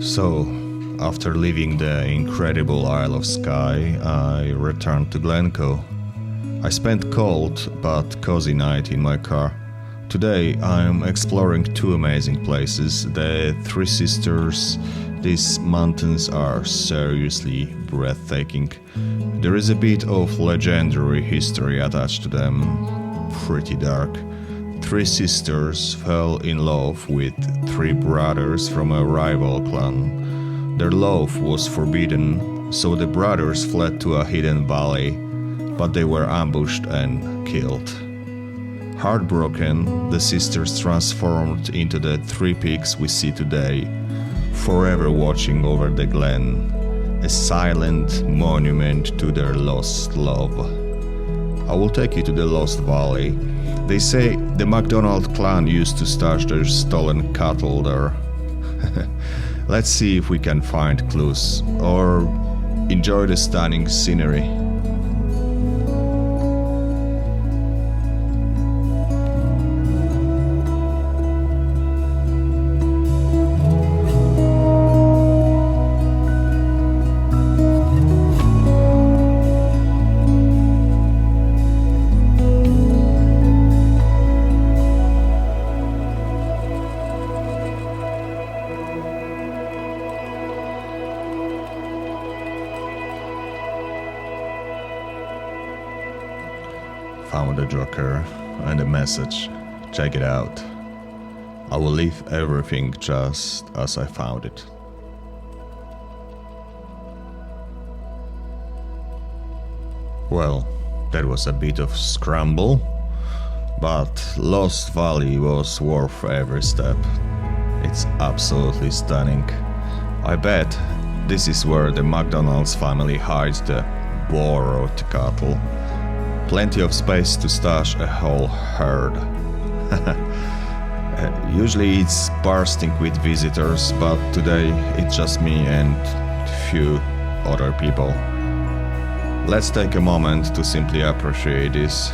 So, after leaving the incredible Isle of Skye, I returned to Glencoe. I spent cold but cozy night in my car. Today I'm exploring two amazing places, the Three Sisters. These mountains are seriously breathtaking. There is a bit of legendary history attached to them, pretty dark. Three sisters fell in love with three brothers from a rival clan. Their love was forbidden, so the brothers fled to a hidden valley, but they were ambushed and killed. Heartbroken, the sisters transformed into the three peaks we see today, forever watching over the glen, a silent monument to their lost love. I will take you to the Lost Valley. They say the MacDonald clan used to stash their stolen cattle there. Let's see if we can find clues or enjoy the stunning scenery. Found a joker and a message. Check it out. I will leave everything just as I found it. Well, that was a bit of scramble, but Lost Valley was worth every step. It's absolutely stunning. I bet this is where the MacDonald's family hides the borrowed cattle. Plenty of space to stash a whole herd. Usually it's bursting with visitors, but today it's just me and few other people. Let's take a moment to simply appreciate this.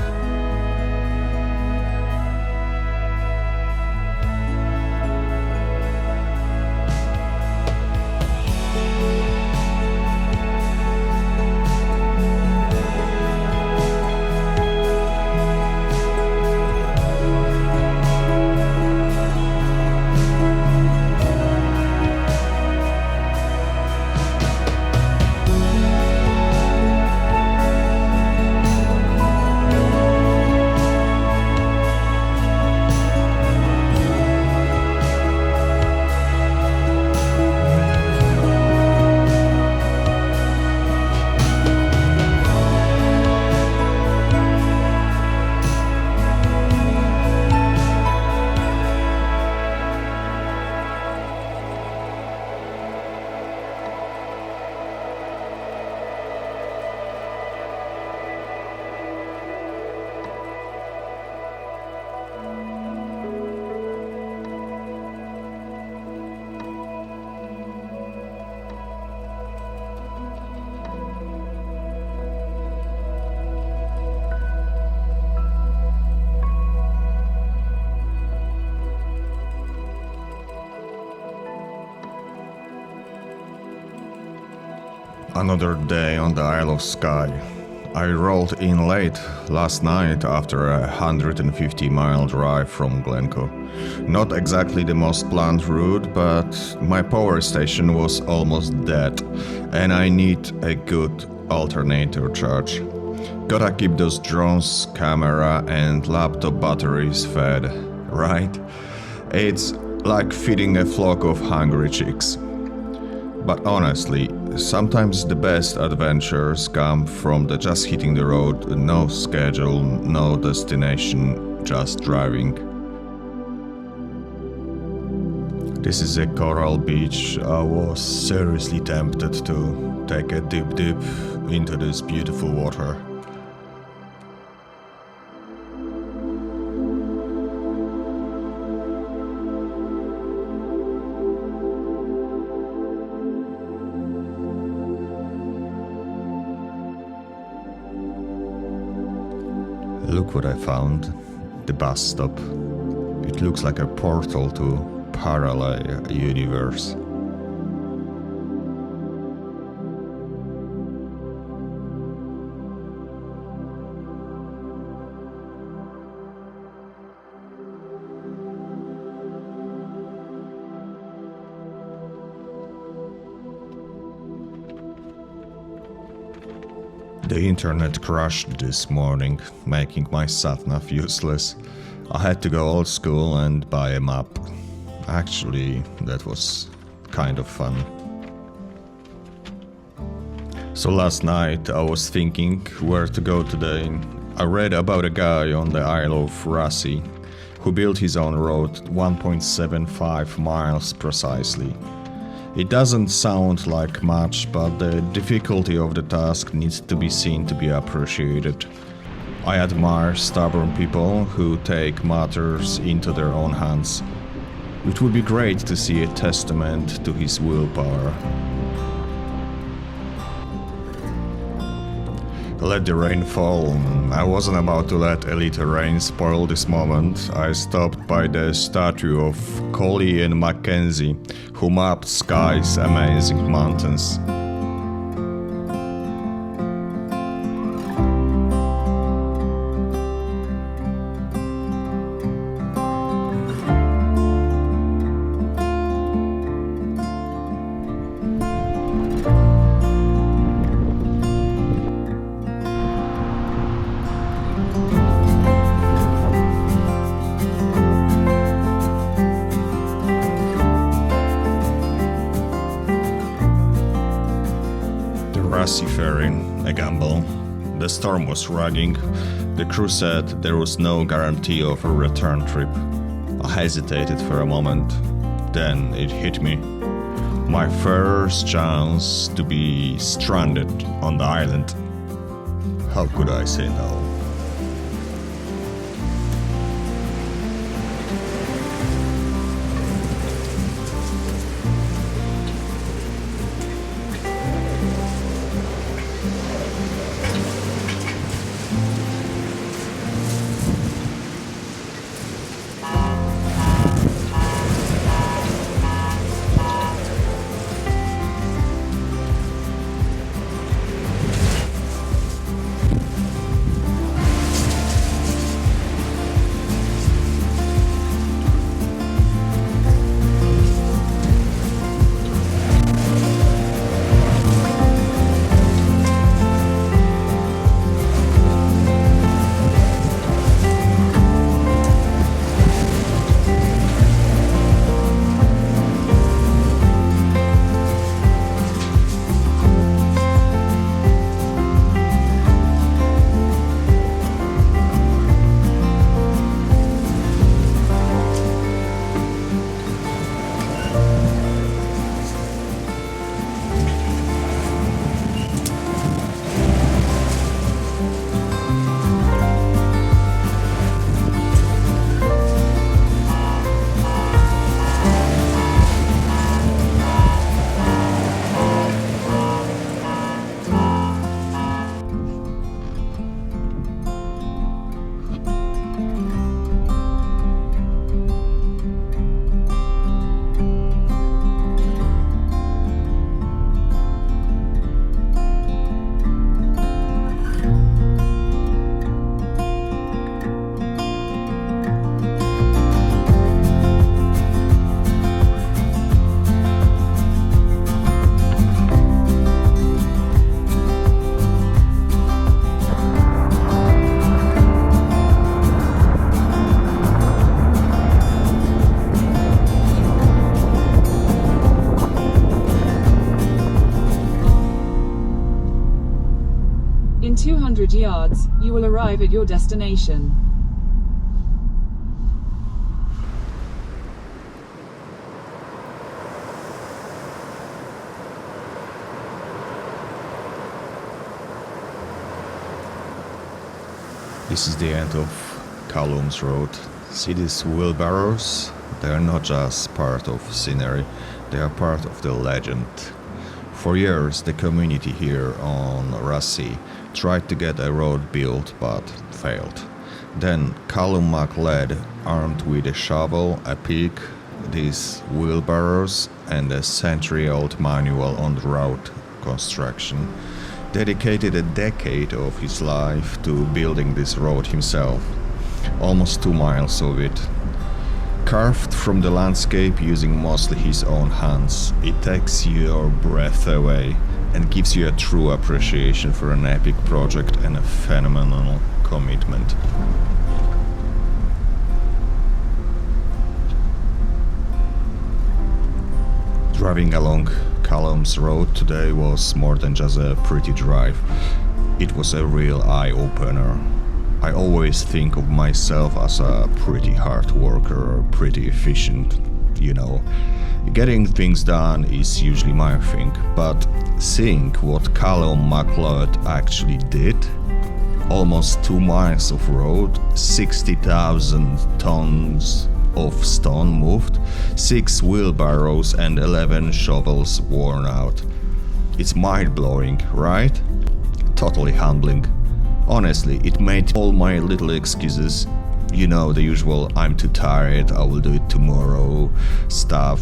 Another day on the Isle of Skye. I rolled in late last night after a 150-mile drive from Glencoe. Not exactly the most planned route, but my power station was almost dead and I need a good alternator charge. Gotta keep those drones, camera and laptop batteries fed, right? It's like feeding a flock of hungry chicks. But honestly, sometimes the best adventures come from the just hitting the road, no schedule, no destination, just driving. This is a coral beach. I was seriously tempted to take a deep dip into this beautiful water. Look what I found. The bus stop. It looks like a portal to parallel universe. The internet crashed this morning, making my satnav useless. I had to go old school and buy a map. Actually, that was kind of fun. So last night I was thinking where to go today. I read about a guy on the Isle of Rassi who built his own road 1.75 miles precisely. It doesn't sound like much, but the difficulty of the task needs to be seen to be appreciated. I admire stubborn people who take matters into their own hands. It would be great to see a testament to his willpower. Let the rain fall. I wasn't about to let a little rain spoil this moment. I stopped by the statue of Coley and Mackenzie, who mapped Sky's amazing mountains. Rassi ferry, a gamble. The storm was raging. The crew said there was no guarantee of a return trip. I hesitated for a moment. Then it hit me. My first chance to be stranded on the island. How could I say no? In 200 yards, you will arrive at your destination. This is the end of Kowloon's Road. See these wheelbarrows? They are not just part of scenery, they are part of the legend. For years, the community here on Rassi tried to get a road built but failed. Then Callum MacLeod, armed with a shovel, a pick, these wheelbarrows, and a century-old manual on the road construction, dedicated a decade of his life to building this road himself. Almost 2 miles of it. Carved from the landscape using mostly his own hands, it takes your breath away and gives you a true appreciation for an epic project and a phenomenal commitment. Driving along Callum's road today was more than just a pretty drive. It was a real eye-opener. I always think of myself as a pretty hard worker, pretty efficient, you know. Getting things done is usually my thing, but seeing what Callum MacLeod actually did, almost 2 miles of road, 60,000 tons of stone moved, 6 wheelbarrows and 11 shovels worn out. It's mind-blowing, right? Totally humbling. Honestly, it made all my little excuses, you know, the usual "I'm too tired, I will do it tomorrow" stuff,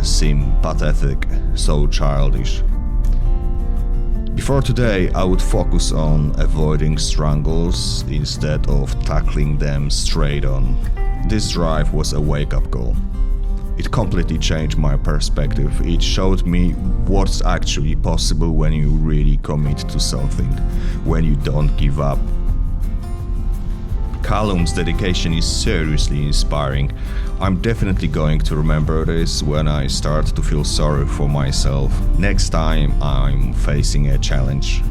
seem pathetic, so childish. Before today, I would focus on avoiding strangles instead of tackling them straight on. This drive was a wake-up call. It completely changed my perspective. It showed me what's actually possible when you really commit to something, when you don't give up. Callum's dedication is seriously inspiring. I'm definitely going to remember this when I start to feel sorry for myself next time I'm facing a challenge.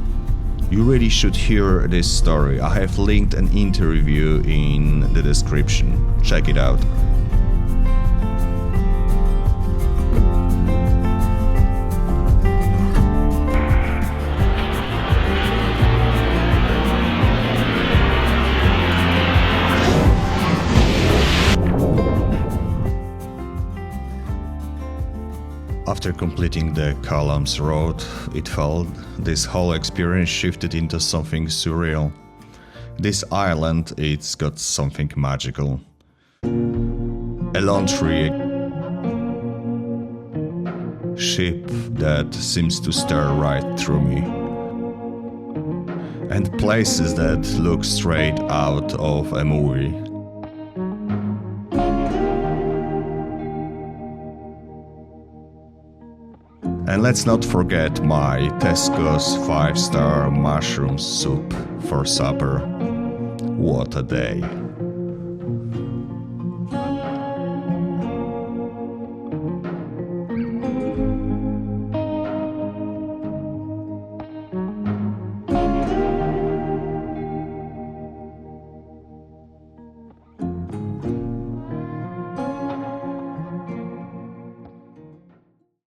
You really should hear this story. I have linked an interview in the description. Check it out. After completing the Callum's road, it felt this whole experience shifted into something surreal. This island, it's got something magical. A lone tree, a ship that seems to stare right through me. And places that look straight out of a movie. And let's not forget my Tesco's 5-star mushroom soup for supper. What a day.